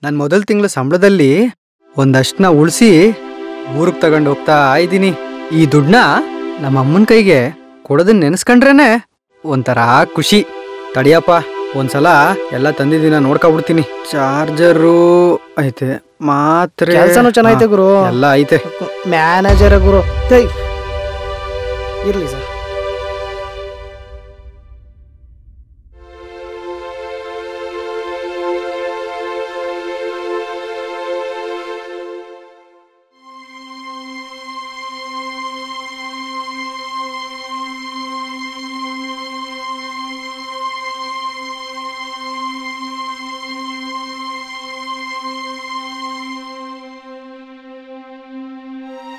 ನಾನು ಮೊದಲ ತಿಂಗಳ ಸಂಬಳದಲ್ಲಿ ಒಂದಷ್ಟನ್ನ ಉಳಿಸಿ ಊರಿಗೆ ತಗೊಂಡು ಹೋಗ್ತಾ ಇದ್ದೀನಿ. ಈ ದುಡ್ಡನ್ನ ನಮ್ಮ ಅಮ್ಮನ ಕೈಗೆ ಕೊಡೋದನ್ನ ನೆನೆಸ್ಕೊಂಡ್ರೇನೆ ಒಂಥರ ಖುಷಿ. ತಡಿಯಪ್ಪ, ಒಂದ್ಸಲ ಎಲ್ಲ ತಂದಿದ್ದೀನ ನೋಡ್ಕೊಬಿಡ್ತೀನಿ. ಚಾರ್ಜರು ಐತೆ, ಮಾತ್ರೆ ಕೆಲಸನೂ ಚೆನ್ನಾಗೈತೆ ಗುರು, ಎಲ್ಲ ಐತೆ. ಮ್ಯಾನೇಜರ್ ಗುರು ಇರ್ಲಿ ಸರ್.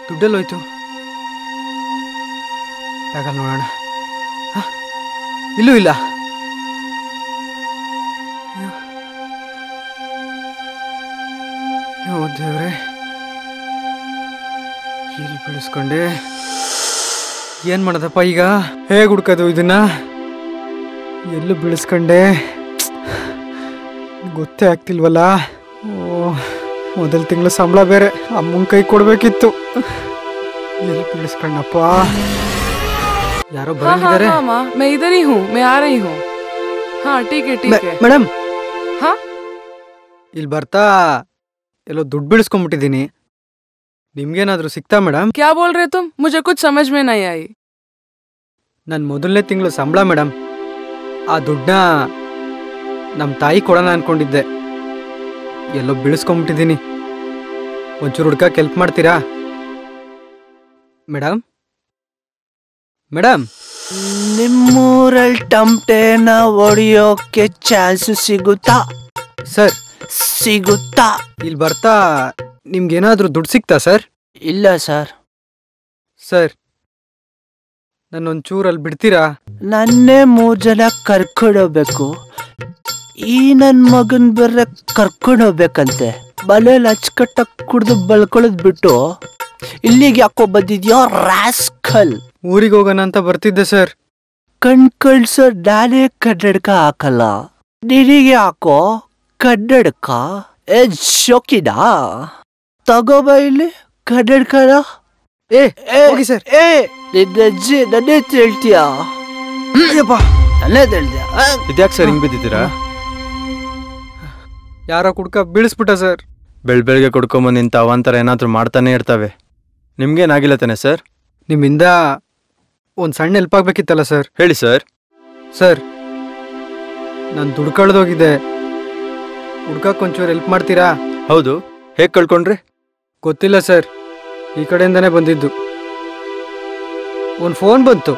ದುಡ್ಡೆಲ್ಲೋಯ್ತು? ಬ್ಯಾಗಲ್ಲಿ ನೋಡೋಣ. ಇಲ್ಲೂ ಇಲ್ಲ. ಅಯ್ಯೋ ದೇವ್ರೆ, ಇಲ್ಲಿ ಬಿಡಿಸ್ಕೊಂಡೆ. ಏನ್ ಮಾಡೋದಪ್ಪ ಈಗ? ಹೇಗೆ ಹುಡ್ಕೋದು ಇದನ್ನ? ಎಲ್ಲೂ ಬೀಳಿಸ್ಕೊಂಡೆ, ಗೊತ್ತೇ ಆಗ್ತಿಲ್ವಲ್ಲ. ಓ, ಮೊದಲ ತಿಂಗಳ ಸಂಬಳ ಬೇರೆ ಅಮ್ಮನ ಕೈ ಕೊಡ್ಬೇಕಿತ್ತು. ಎಲ್ಲಿ ಬೀಳಿಸ್ಕೊಂಡಪ್ಪ? ಯಾರೋ ಬಂದಿದ್ದಾರೆ. मैं इधर ही हूँ, मैं आ रही हूँ. हाँ ठीक है ठीक है. ಮೇಡಮ್, हाँ ಇಲ್ಲಿ ಬರ್ತಾ ಎಲ್ಲೋ ದುಡ್ಡು ಬೀಳಿಸ್ಕೊಂಡ್ಬಿಟ್ಟಿದ್ದೀನಿ. ನಿಮ್ಗೇನಾದ್ರೂ ಸಿಕ್ತಾ ಮೇಡಮ್? क्या बोल रहे तुम? मुझे कुछ समझ में नहीं आई. ನನ್ನ ಮೊದಲನೇ ತಿಂಗಳು ಸಂಬಳ ಮೇಡಮ್. ಆ ದುಡ್ಡನ್ನ ನಮ್ಮ ತಾಯಿ ಕೊಡೋಣ ಅನ್ಕೊಂಡಿದ್ದೆ. ಎಲ್ಲೋ ಬೀಳಿಸ್ಕೊಂಡ್ಬಿಟ್ಟಿದ್ದೀನಿ. ಒಂಚೂರು ಹುಡ್ಕಕ್ಕೆ ಹೆಲ್ಪ್ ಮಾಡ್ತೀರಾ ಮೇಡಮ್? ಮೇಡಮ್, ನಿಮ್ಮೂರಲ್ಲಿ ಟಮಟೆನ ಹೊಡಿಯೋಕೆ ಚಾನ್ಸ್ ಸಿಗುತ್ತಾ? ಸರ್ ಸಿಗುತ್ತಾ? ಇಲ್ಲಿ ಬರ್ತಾ ನಿಮ್ಗೇನಾದ್ರೂ ದುಡ್ಡು ಸಿಕ್ತಾ ಸರ್? ಇಲ್ಲ ಸರ್. ಸರ್, ನನ್ನೊಂಚೂರು ಅಲ್ಲಿ ಬಿಡ್ತೀರಾ? ನನ್ನೇ 3 ಜನ ಕರ್ಕೊಂಡೋಗ್ಬೇಕು. ಈ ನನ್ ಮಗನ್ ಬೇರೆ ಕರ್ಕೊಂಡೋಗ್ಬೇಕಂತೆ. ಮನೇಲಿ ಅಚ್ಚುಕಟ್ಟಾಗಿ ಕುಡ್ದು ಬಳ್ಕೊಳ್ಳೋದ್ ಬಿಟ್ಟು ಇಲ್ಲಿಗೆ ಯಾಕೋ ಬಂದಿದ್ಯೋ ರಾಸ್ಕಲ್? ಊರಿಗೆ ಹೋಗೋಣ ಅಂತ ಬರ್ತಿದ್ದೆ ಸರ್. ಕಣ್ ಕಳ್ಸೋ ನಾನೇ ಕನ್ನಡಕ ಹಾಕಲ್ಲ, ನಿನಗೆ ಹಾಕೋ ಕನ್ನಡಕ. ಶೋಕಿನಾ? ತಗೋಬ ಇಲ್ಲಿ ಕನ್ನಡಕನ. ಹೋಗಿ ಸರ್. ನಿನ್ನ ಅಜ್ಜಿ ನನ್ನೇ ಹೇಳ್ತೀಯ? ನನ್ನೇ ಹೇಳ್ತೀಯ? ಇದ್ಯಾಕೆ ಸರ್ ಹಿಂಗ್ ಬಿದ್ದಿದ್ದೀರಾ? ಯಾರೋ ಕುಡ್ಕ ಬೀಳಿಸ್ಬಿಟ್ಟ ಸರ್. ಬೆಳಗ್ಗೆ ಕೊಡ್ಕೊಂಬಂದು ಇಂಥ ಅವಾಂತರ ಏನಾದರೂ ಮಾಡ್ತಾನೆ ಇರ್ತವೆ. ನಿಮ್ಗೇನಾಗಿಲ್ಲ ತಾನೆ ಸರ್? ನಿಮ್ಮಿಂದ ಒಂದು ಸಣ್ಣ ಹೆಲ್ಪ್ ಆಗ್ಬೇಕಿತ್ತಲ್ಲ ಸರ್. ಹೇಳಿ ಸರ್. ಸರ್, ನಾನು ದುಡ್ಡು ಕಳೆದೋಗಿದೆ. ಹುಡ್ಕಕ್ಕೆ ಒಂಚೂರು ಹೆಲ್ಪ್ ಮಾಡ್ತೀರಾ? ಹೌದು, ಹೇಗೆ ಕಳ್ಕೊಂಡ್ರಿ? ಗೊತ್ತಿಲ್ಲ ಸರ್, ಈ ಕಡೆಯಿಂದನೇ ಬಂದಿದ್ದು. ಒಂದು ಫೋನ್ ಬಂತು,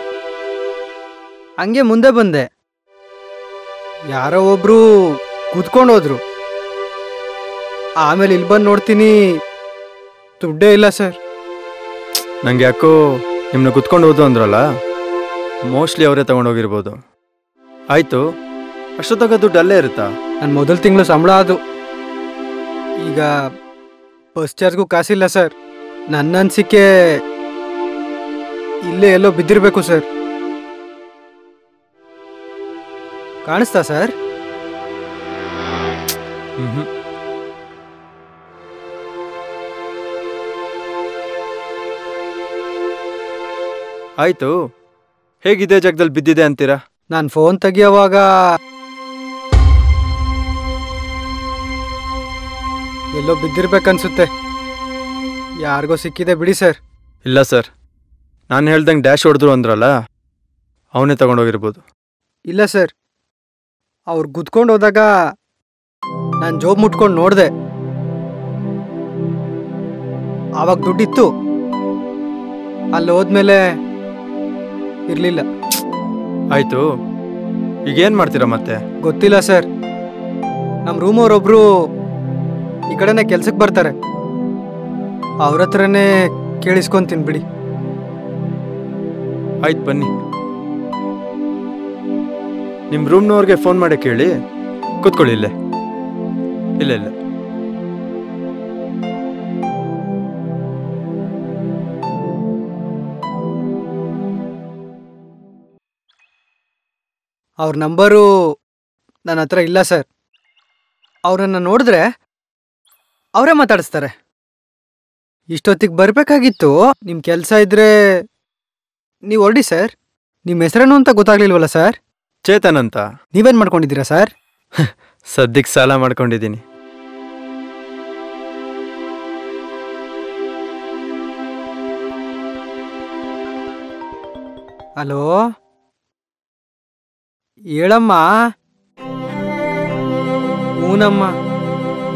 ಹಂಗೆ ಮುಂದೆ ಬಂದೆ. ಯಾರೋ ಒಬ್ರು ಕೂತ್ಕೊಂಡು ಹೋದ್ರು. ಆಮೇಲೆ ಇಲ್ಲಿ ಬಂದು ನೋಡ್ತೀನಿ, ದುಡ್ಡೇ ಇಲ್ಲ ಸರ್. ನಂಗೆ ಯಾಕೋ ನಿಮ್ಮನ್ನ ಕುತ್ಕೊಂಡು ಹೋದು ಅಂದ್ರಲ್ಲ, ಮೋಸ್ಟ್ಲಿ ಅವರೇ ತಗೊಂಡೋಗಿರ್ಬೋದು. ಆಯಿತು, ಅಷ್ಟೊತ್ತಾಗ ದುಡ್ಡು ಅಲ್ಲೇ ಇರುತ್ತಾ? ನನ್ನ ಮೊದಲ ತಿಂಗಳು ಸಂಬಳ ಅದು. ಈಗ ಬಸ್ ಚಾರ್ಜ್ಗೂ ಕಾಸಿಲ್ಲ ಸರ್. ನನ್ನ ಅನಿಸಿಕೆ ಇಲ್ಲೇ ಎಲ್ಲೋ ಬಿದ್ದಿರಬೇಕು ಸರ್. ಕಾಣಿಸ್ತಾ ಸರ್? ಆಯಿತು, ಹೇಗಿದೆ ಜಾಗದಲ್ಲಿ ಬಿದ್ದಿದೆ ಅಂತೀರಾ? ನಾನು ಫೋನ್ ತೆಗಿಯೋವಾಗ ಎಲ್ಲೋ ಬಿದ್ದಿರ್ಬೇಕನ್ಸುತ್ತೆ. ಯಾರಿಗೋ ಸಿಕ್ಕಿದೆ ಬಿಡಿ ಸರ್. ಇಲ್ಲ ಸರ್, ನಾನು ಹೇಳ್ದಂಗೆ ಡ್ಯಾಶ್ ಹೊಡೆದ್ರು ಅಂದ್ರಲ್ಲ, ಅವನೇ ತಗೊಂಡೋಗಿರ್ಬೋದು. ಇಲ್ಲ ಸರ್, ಅವ್ರು ಗುದ್ಕೊಂಡು ಹೋದಾಗ ನಾನು ಜೋಬ್ ಮುಟ್ಕೊಂಡು ನೋಡಿದೆ. ಆವಾಗ ದುಡ್ಡಿತ್ತು, ಅಲ್ಲಿ ಹೋದ್ಮೇಲೆ ಇರಲಿಲ್ಲ. ಆಯಿತು, ಈಗೇನು ಮಾಡ್ತೀರಾ ಮತ್ತೆ? ಗೊತ್ತಿಲ್ಲ ಸರ್. ನಮ್ಮ ರೂಮವ್ರೊಬ್ರು ಈ ಕಡೆನೇ ಕೆಲ್ಸಕ್ಕೆ ಬರ್ತಾರೆ. ಅವ್ರ ಹತ್ರನೇ ಕೇಳಿಸ್ಕೊಂತೀನಿ ಬಿಡಿ. ಆಯ್ತು, ಬನ್ನಿ. ನಿಮ್ಮ ರೂಮ್ನವ್ರಿಗೆ ಫೋನ್ ಮಾಡಿ ಕೇಳಿ. ಕೂತ್ಕೊಳ್ಳಿ ಇಲ್ಲೇ. ಇಲ್ಲ ಇಲ್ಲ, ಅವ್ರ ನಂಬರು ನನ್ನ ಹತ್ರ ಇಲ್ಲ ಸರ್. ಅವ್ರನ್ನ ನೋಡಿದ್ರೆ ಅವರೇ ಮಾತಾಡಿಸ್ತಾರೆ. ಇಷ್ಟೊತ್ತಿಗೆ ಬರಬೇಕಾಗಿತ್ತು. ನಿಮ್ಮ ಕೆಲಸ ಇದ್ರೆ ನೀವು ಹೊರಡಿ ಸರ್. ನಿಮ್ಮ ಹೆಸರೇನು ಅಂತ ಗೊತ್ತಾಗ್ಲಿಲ್ವಲ್ಲ ಸರ್? ಚೇತನ್ ಅಂತ. ನೀವೇನು ಮಾಡ್ಕೊಂಡಿದ್ದೀರಾ ಸರ್? ಸದ್ಯಕ್ಕೆ ಸಾಲ ಮಾಡ್ಕೊಂಡಿದ್ದೀನಿ. ಹಲೋ, ಹೇಳಮ್ಮ. ಹೂನಮ್ಮ,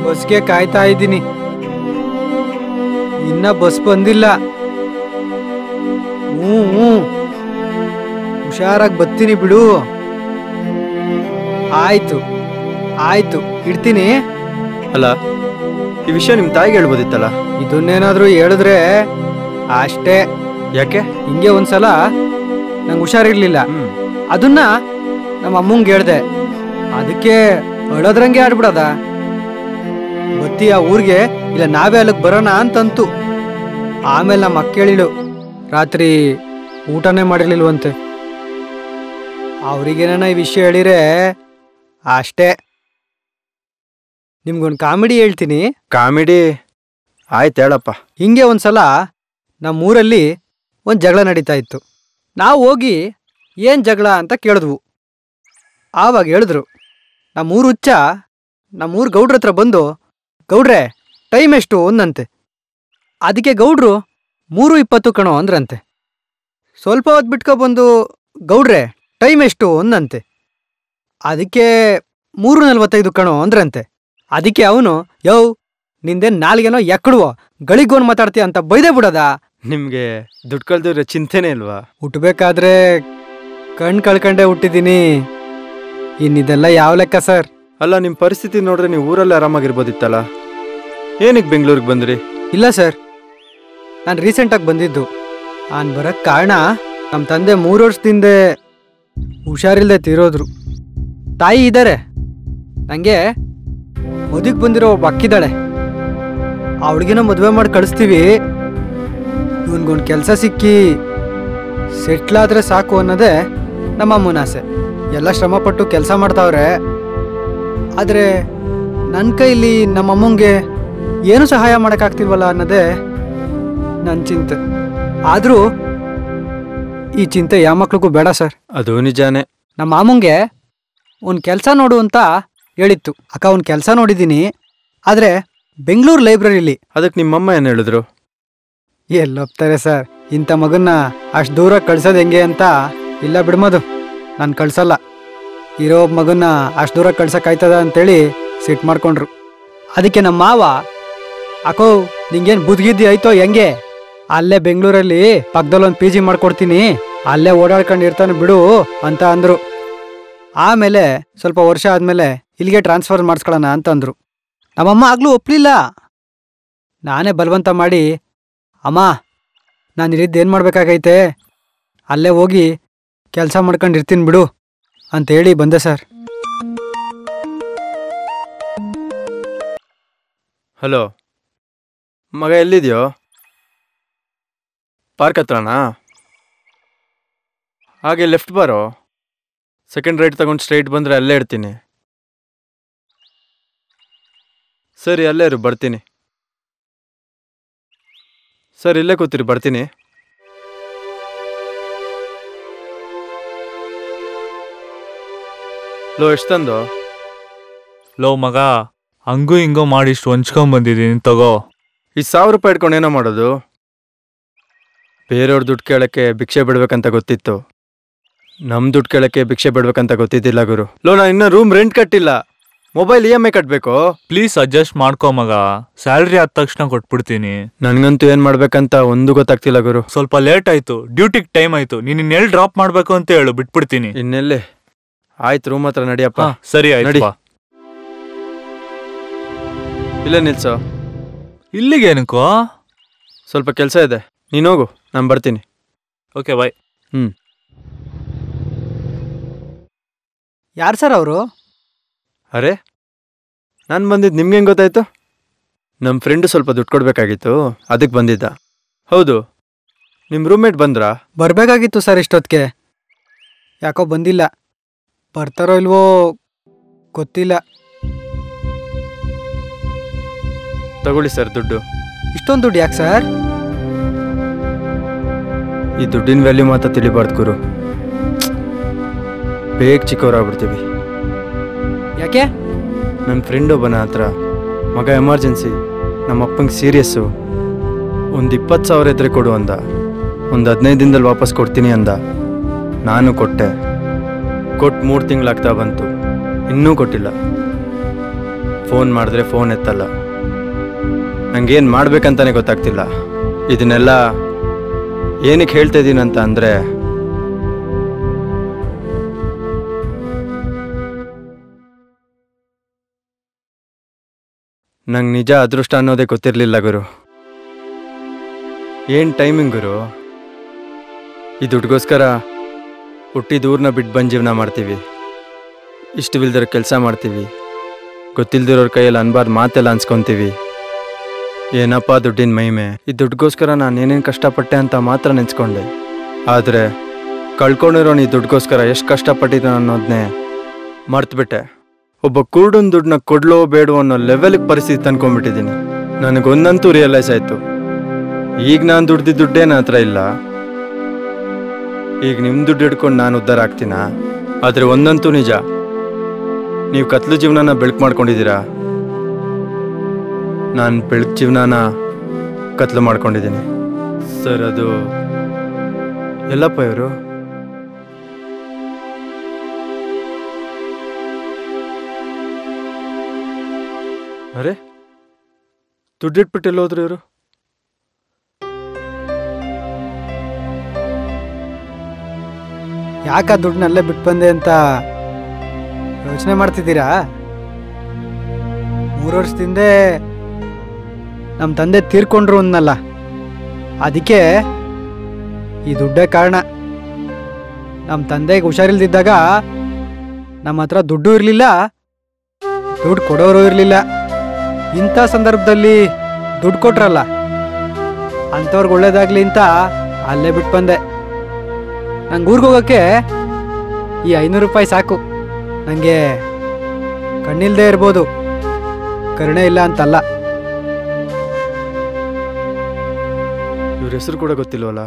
ಬಸ್ಗೆ ಕಾಯ್ತಾ ಇದ್ದೀನಿ. ಇನ್ನ ಬಸ್ ಬಂದಿಲ್ಲ. ಹ್ಞೂ, ಹುಷಾರಾಗಿ ಬರ್ತೀನಿ ಬಿಡು. ಆಯ್ತು ಆಯ್ತು, ಇಡ್ತೀನಿ. ಅಲ್ಲ, ಈ ವಿಷಯ ನಿಮ್ಮ ತಾಯಿಗೆ ಹೇಳ್ಬೋದಿತ್ತಲ್ಲ. ಇದನ್ನೇನಾದ್ರೂ ಹೇಳಿದ್ರೆ ಅಷ್ಟೇ. ಯಾಕೆ? ಹಿಂಗೆ ಒಂದ್ಸಲ ನಂಗೆ ಹುಷಾರಿರ್ಲಿಲ್ಲ. ಅದನ್ನ ನಮ್ಮ ಅಮ್ಮಂಗೆ ಹೇಳ್ದೆ. ಅದಕ್ಕೆ ಅಳೋದ್ರಂಗೆ ಆಡ್ಬಿಡದ. ಬತ್ತಿ ಆ ಊರಿಗೆ, ಇಲ್ಲ ನಾವೇ ಅಲ್ಲಿಗೆ ಬರೋಣ ಅಂತಂತು. ಆಮೇಲೆ ನಮ್ಮ ಅಕ್ಕ ಹೇಳಿಳು, ರಾತ್ರಿ ಊಟನೇ ಮಾಡಿರ್ಲಿಲ್ವಂತೆ. ಅವ್ರಿಗೇನ ಈ ವಿಷಯ ಹೇಳಿರೆ ಅಷ್ಟೇ. ನಿಮ್ಗೊಂದು ಕಾಮಿಡಿ ಹೇಳ್ತೀನಿ. ಕಾಮಿಡಿ? ಆಯ್ತು, ಹೇಳಪ್ಪ. ಹಿಂಗೆ ಒಂದ್ಸಲ ನಮ್ಮೂರಲ್ಲಿ ಒಂದು ಜಗಳ ನಡೀತಾ ಇತ್ತು. ನಾವು ಹೋಗಿ ಏನು ಜಗಳ ಅಂತ ಕೇಳಿದ್ವು. ಆವಾಗ ಹೇಳಿದ್ರು, ನಮ್ಮೂರು ಹುಚ್ಚ ನಮ್ಮೂರು ಗೌಡ್ರ ಹತ್ರ ಬಂದು, ಗೌಡ್ರೆ ಟೈಮ್ ಎಷ್ಟು ಅಂದಂತೆ. ಅದಕ್ಕೆ ಗೌಡ್ರು 3:20 ಕಣೋ ಅಂದ್ರಂತೆ. ಸ್ವಲ್ಪ ಹೊತ್ತು ಬಿಟ್ಕೊಬಂದು, ಗೌಡ್ರೆ ಟೈಮ್ ಎಷ್ಟು ಅಂದಂತೆ. ಅದಕ್ಕೆ 3:45 ಕಣೋ ಅಂದ್ರಂತೆ. ಅದಕ್ಕೆ ಅವನು, ಯೋ ನಿಂದೇನು ನಾಲ್ಗೇನೋ ಎಕ್ಕಡುವೋ, ಗಳಿಗೋನ್ ಮಾತಾಡ್ತೀಯ ಅಂತ ಬೈದೇ ಬಿಡೋದ. ನಿಮಗೆ ದುಡ್ಡು ಕಳ್ದಿರೋ ಚಿಂತೆನೇ ಇಲ್ವಾ? ಹುಟ್ಟಬೇಕಾದ್ರೆ ಕಣ್ ಕಳ್ಕಂಡೇ ಹುಟ್ಟಿದ್ದೀನಿ. ಇನ್ನಿದೆಲ್ಲ ಯಾವ ಲೆಕ್ಕ ಸರ್? ಅಲ್ಲ, ನಿಮ್ಮ ಪರಿಸ್ಥಿತಿ ನೋಡ್ರೆ ನೀವು ಊರಲ್ಲೇ ಆರಾಮಾಗಿರ್ಬೋದಿತ್ತಲ್ಲ. ಏನಕ್ಕೆ ಬೆಂಗಳೂರಿಗೆ ಬಂದ್ರಿ? ಇಲ್ಲ ಸರ್, ನಾನು ರೀಸೆಂಟಾಗಿ ಬಂದಿದ್ದು. ನಾನು ಬರೋಕ್ಕೆ ಕಾರಣ, ನಮ್ಮ ತಂದೆ 3 ವರ್ಷದಿಂದ ಹುಷಾರಿಲ್ಲದೆ ತೀರೋದ್ರು. ತಾಯಿ ಇದ್ದಾರೆ. ನನಗೆ ಮದುವೆಗೆ ಬಂದಿರೋ ಒಬ್ಬ ಅಕ್ಕಿದ್ದಾಳೆ. ಅವಳಿಗೇನೋ ಮದುವೆ ಮಾಡಿ ಕಳಿಸ್ತೀವಿ. ಇವನ್ಗೊಂದು ಕೆಲಸ ಸಿಕ್ಕಿ ಸೆಟ್ಲಾದರೆ ಸಾಕು ಅನ್ನೋದೇ ನಮ್ಮ ಅಮ್ಮನ ಆಸೆ. ಎಲ್ಲ ಶ್ರಮಪಟ್ಟು ಕೆಲಸ ಮಾಡ್ತಾವ್ರೆ. ಆದರೆ ನನ್ನ ಕೈಲಿ ನಮ್ಮಮ್ಮಂಗೆ ಏನು ಸಹಾಯ ಮಾಡೋಕ್ಕಾಗ್ತಿಲ್ವಲ್ಲ ಅನ್ನೋದೇ ನನ್ನ ಚಿಂತೆ. ಆದರೂ ಈ ಚಿಂತೆ ಯಾವ ಮಕ್ಳಿಗೂ ಬೇಡ ಸರ್. ಅದು ನಿಜಾನೇ. ನಮ್ಮ ಮಾಮಂಗೆ ಒಂದು ಕೆಲಸ ನೋಡು ಅಂತ ಹೇಳಿತ್ತು. ಅಕ್ಕ, ಒಂದು ಕೆಲಸ ನೋಡಿದ್ದೀನಿ, ಆದರೆ ಬೆಂಗಳೂರು ಲೈಬ್ರರಿಲಿ. ಅದಕ್ಕೆ ನಿಮ್ಮಮ್ಮ ಏನು ಹೇಳಿದ್ರು? ಎಲ್ಲೋಗ್ತಾರೆ ಸರ್, ಇಂಥ ಮಗನ್ನ ಅಷ್ಟು ದೂರ ಕಳ್ಸೋದು ಹೆಂಗೆ ಅಂತ. ಇಲ್ಲ ಬಿಡ್ಮದು, ನಾನು ಕಳ್ಸಲ್ಲ. ಇರೋ ಮಗನ್ನ ಅಷ್ಟು ದೂರ ಕಳ್ಸೋಕ್ಕಾಯ್ತದ ಅಂತೇಳಿ ಸಿಟ್ಟು ಮಾಡ್ಕೊಂಡ್ರು. ಅದಕ್ಕೆ ನಮ್ಮ ಮಾವ, ಅಕ್ಕೋ ನಿಂಗೇನು ಬುದ್ಗಿದ್ದಿ ಆಯ್ತೋ ಹೆಂಗೆ, ಅಲ್ಲೇ ಬೆಂಗಳೂರಲ್ಲಿ ಪಕ್ಕದಲ್ಲಿ ಒಂದು PG ಮಾಡ್ಕೊಡ್ತೀನಿ, ಅಲ್ಲೇ ಓಡಾಡ್ಕೊಂಡು ಇರ್ತಾನೆ ಬಿಡು ಅಂತ ಅಂದರು. ಆಮೇಲೆ ಸ್ವಲ್ಪ ವರ್ಷ ಆದಮೇಲೆ ಇಲ್ಲಿಗೆ ಟ್ರಾನ್ಸ್ಫರ್ ಮಾಡಿಸ್ಕೊಳ್ಳೋಣ ಅಂತಂದರು. ನಮ್ಮಮ್ಮ ಆಗಲೂ ಒಪ್ಪಲಿಲ್ಲ. ನಾನೇ ಬಲವಂತ ಮಾಡಿ, ಅಮ್ಮ ನಾನು ಇಲ್ಲಿದ್ದೇನು ಮಾಡಬೇಕಾಗೈತೆ, ಅಲ್ಲೇ ಹೋಗಿ ಕೆಲಸ ಮಾಡ್ಕೊಂಡಿರ್ತೀನಿ ಬಿಡು ಅಂತೇಳಿ ಬಂದೆ ಸರ್. ಹಲೋ ಮಗ, ಎಲ್ಲಿದೆಯೋ? ಪಾರ್ಕ್ ಹತ್ರನಾ? ಹಾಗೆ ಲೆಫ್ಟ್ ಬಾರೋ. ಸೆಕೆಂಡ್ ರೈಟ್ ತಗೊಂಡು ಸ್ಟ್ರೈಟ್ ಬಂದರೆ ಅಲ್ಲೇ ಇರ್ತೀನಿ. ಸರಿ, ಅಲ್ಲೇ ಇರು, ಬರ್ತೀನಿ. ಸರ್, ಇಲ್ಲೇ ಕೂತಿರಿ, ಬರ್ತೀನಿ. ಲೋ, ಎಷ್ಟು ತಂದು? ಲೋ ಮಗ, ಹಂಗೂ ಹಿಂಗೋ ಮಾಡಿ ಇಷ್ಟು ಹೊಂಚ್ಕೊಂಬಂದಿದ್ದೀನಿ, ತಗೋ. ಈ 1000 ರೂಪಾಯಿ ಇಟ್ಕೊಂಡು ಏನೋ ಮಾಡೋದು? ಬೇರೆಯವ್ರ ದುಡ್ಡು ಕೇಳೋಕ್ಕೆ ಭಿಕ್ಷೆ ಬಿಡ್ಬೇಕಂತ ಗೊತ್ತಿತ್ತು. ನಮ್ಮ ದುಡ್ಡು ಕೇಳೋಕ್ಕೆ ಭಿಕ್ಷೆ ಬಿಡ್ಬೇಕಂತ ಗೊತ್ತಿದ್ದಿಲ್ಲ ಗುರು. ಲೋ, ನಾನು ಇನ್ನೂ ರೂಮ್ ರೆಂಟ್ ಕಟ್ಟಿಲ್ಲ. ಮೊಬೈಲ್ EMI ಕಟ್ಟಬೇಕು. ಪ್ಲೀಸ್ ಅಡ್ಜಸ್ಟ್ ಮಾಡ್ಕೋ ಮಗ, ಸ್ಯಾಲ್ರಿ ಆದ ತಕ್ಷಣ ಕೊಟ್ಬಿಡ್ತೀನಿ. ನನಗಂತೂ ಏನು ಮಾಡ್ಬೇಕಂತ ಒಂದು ಗೊತ್ತಾಗ್ತಿಲ್ಲ ಗುರು. ಸ್ವಲ್ಪ ಲೇಟ್ ಆಯ್ತು, ಡ್ಯೂಟಿಗೆ ಟೈಮ್ ಆಯ್ತು. ನೀನು ಇನ್ನೆಲ್ಲಿ ಡ್ರಾಪ್ ಮಾಡಬೇಕು ಅಂತ ಹೇಳು, ಬಿಟ್ಬಿಡ್ತೀನಿ. ಇನ್ನೆಲ್ಲೇ? ಆಯ್ತು, ರೂಮ್ ಹತ್ರ ನಡಿಯಪ್ಪ. ಸರಿ ಆಯ್ತು, ನಡಿ. ಇಲ್ಲೇ ನಿಲ್ಸೋ. ಇಲ್ಲಿಗೇನಕ್ಕೋ? ಸ್ವಲ್ಪ ಕೆಲಸ ಇದೆ, ನೀನು ಹೋಗು, ನಾನು ಬರ್ತೀನಿ. ಓಕೆ, ಬಾಯ್. ಯಾರು ಸರ್ ಅವರು? ಅರೆ, ನಾನು ಬಂದಿದ್ದು ನಿಮ್ಗೆ ಹೆಂಗೆ ಗೊತ್ತಾಯ್ತು? ನಮ್ಮ ಫ್ರೆಂಡು ಸ್ವಲ್ಪ ದುಡ್ಡು ಕೊಡಬೇಕಾಗಿತ್ತು, ಅದಕ್ಕೆ ಬಂದಿದ್ದ. ಹೌದು, ನಿಮ್ಮ ರೂಮ್ಮೇಟ್ ಬಂದ್ರಾ? ಬರಬೇಕಾಗಿತ್ತು ಸರ್ ಇಷ್ಟೊತ್ತಿಗೆ. ಯಾಕೋ ಬಂದಿಲ್ಲ. ಬರ್ತಾರೋ ಇಲ್ವೋ ಗೊತ್ತಿಲ್ಲ. ತಗೊಳ್ಳಿ ಸರ್ ದುಡ್ಡು. ಇಷ್ಟೊಂದು ದುಡ್ಡು ಯಾಕೆ ಸರ್? ಈ ದುಡ್ಡಿನ ವ್ಯಾಲ್ಯೂ ಮಾತ್ರ ತಿಳಿಬಾರ್ದು ಗುರು. ಬೇಗ ಚಿಕ್ಕವರಾಗ್ಬಿಡ್ತೀವಿ. ಯಾಕೆ? ನನ್ನ ಫ್ರೆಂಡ್ ಒಬ್ಬನ ಹತ್ರ ಮಗ ಎಮರ್ಜೆನ್ಸಿ, ನಮ್ಮ ಅಪ್ಪಂಗೆ ಸೀರಿಯಸ್ಸು, ಒಂದು 20,000 ಇದ್ರೆ ಕೊಡು ಅಂದ. ಒಂದು 15 ದಿನದಲ್ಲಿ ವಾಪಸ್ ಕೊಡ್ತೀನಿ ಅಂದ. ನಾನು ಕೊಟ್ಟೆ. ಕೊಟ್ಟು 3 ತಿಂಗಳಾಗ್ತಾ ಬಂತು, ಇನ್ನೂ ಕೊಟ್ಟಿಲ್ಲ. ಫೋನ್ ಮಾಡಿದ್ರೆ ಫೋನ್ ಎತ್ತಲ್ಲ. ನಂಗೇನು ಮಾಡ್ಬೇಕಂತಾನೆ ಗೊತ್ತಾಗ್ತಿಲ್ಲ. ಇದನ್ನೆಲ್ಲ ಏನಕ್ಕೆ ಹೇಳ್ತಾ ಇದ್ದೀನಂತ ಅಂದರೆ, ನಂಗೆ ನಿಜ ಅದೃಷ್ಟ ಅನ್ನೋದೇ ಗೊತ್ತಿರಲಿಲ್ಲ ಗುರು. ಏನು ಟೈಮಿಂಗ್ ಗುರು. ಈ ದುಡ್ಗೋಸ್ಕರ ಹುಟ್ಟಿದೂರನ್ನ ಬಿಟ್ಟು ಬಂದು ಜೀವನ ಮಾಡ್ತೀವಿ. ಇಷ್ಟವಿಲ್ದಿರೋ ಕೆಲಸ ಮಾಡ್ತೀವಿ. ಗೊತ್ತಿಲ್ದಿರೋರ ಕೈಯಲ್ಲಿ ಅನ್ಬಾರ್ದು ಮಾತೆಲ್ಲ ಅನ್ಸ್ಕೊತೀವಿ. ಏನಪ್ಪ ದುಡ್ಡಿನ ಮಹಿಮೆ. ಈ ದುಡ್ಗೋಸ್ಕರ ನಾನು ಏನೇನು ಕಷ್ಟಪಟ್ಟೆ ಅಂತ ಮಾತ್ರ ನೆನೆಸ್ಕೊಂಡೆ. ಆದರೆ ಕಳ್ಕೊಂಡಿರೋನು ಈ ದುಡ್ಗೋಸ್ಕರ ಎಷ್ಟು ಕಷ್ಟಪಟ್ಟಿದ್ದಾನೆ ಅನ್ನೋದನ್ನೇ ಮರ್ತುಬಿಟ್ಟೆ. ಒಬ್ಬ ಕುರುಡನ ದುಡ್ಡನ್ನ ಕೊಡ್ಲೋ ಬೇಡೋ ಅನ್ನೋ ಲೆವೆಲ್ಗೆ ಪರಿಸ್ಥಿತಿ ತಂದ್ಕೊಂಡ್ಬಿಟ್ಟಿದ್ದೀನಿ. ನನಗೊಂದಂತೂ ರಿಯಲೈಸ್ ಆಯಿತು, ಈಗ ನಾನು ದುಡ್ದಿದ್ದ ದುಡ್ಡೇ ನನ್ನ ಹತ್ರ ಇಲ್ಲ. ಈಗ ನಿಮ್ಮ ದುಡ್ಡು ಹಿಡ್ಕೊಂಡು ನಾನು ಉದ್ಧಾರ ಆಗ್ತೀನಾ? ಆದರೆ ಒಂದಂತೂ ನಿಜ, ನೀವು ಕತ್ಲು ಜೀವನನ ಬೆಳಕು ಮಾಡ್ಕೊಂಡಿದ್ದೀರಾ. ನಾನು ಬೆಳಕು ಜೀವನನ ಕತ್ಲು ಮಾಡ್ಕೊಂಡಿದ್ದೀನಿ ಸರ್. ಅದು ಎಲ್ಲಪ್ಪ ಇವರು? ಅರೆ, ದುಡ್ಡಿಟ್ಬಿಟ್ಟಿಲ್ಲ ಹೋದ್ರು ಇವರು. ಯಾಕ ದುಡ್ಡನ್ನಲ್ಲೇ ಬಿಟ್ಟು ಬಂದೆ ಅಂತ ಯೋಚನೆ ಮಾಡ್ತಿದ್ದೀರಾ? 3 ವರ್ಷದಿಂದ ನಮ್ಮ ತಂದೆ ತೀರ್ಕೊಂಡ್ರು ಅನ್ನಲ್ಲ, ಅದಕ್ಕೆ ಈ ದುಡ್ಡೇ ಕಾರಣ. ನಮ್ಮ ತಂದೆಗೆ ಹುಷಾರಿಲ್ದಿದ್ದಾಗ ನಮ್ಮ ಹತ್ರ ದುಡ್ಡು ಇರಲಿಲ್ಲ, ದುಡ್ಡು ಕೊಡೋರು ಇರಲಿಲ್ಲ. ಇಂಥ ಸಂದರ್ಭದಲ್ಲಿ ದುಡ್ಡು ಕೊಟ್ರಲ್ಲ, ಅಂಥವ್ರಿಗೆ ಒಳ್ಳೇದಾಗ್ಲಿ ಅಂತ ಅಲ್ಲೇ ಬಿಟ್ಟು ಬಂದೆ. ನಂಗೆ ಊರಿಗೆ ಹೋಗೋಕ್ಕೆ ಈ 500 ರೂಪಾಯಿ ಸಾಕು. ನನಗೆ ಕಣ್ಣಿಲ್ದೇ ಇರ್ಬೋದು, ಕರುಣೆ ಇಲ್ಲ ಅಂತಲ್ಲ. ಇವ್ರ ಹೆಸರು ಕೂಡ ಗೊತ್ತಿಲ್ವಲ್ಲ.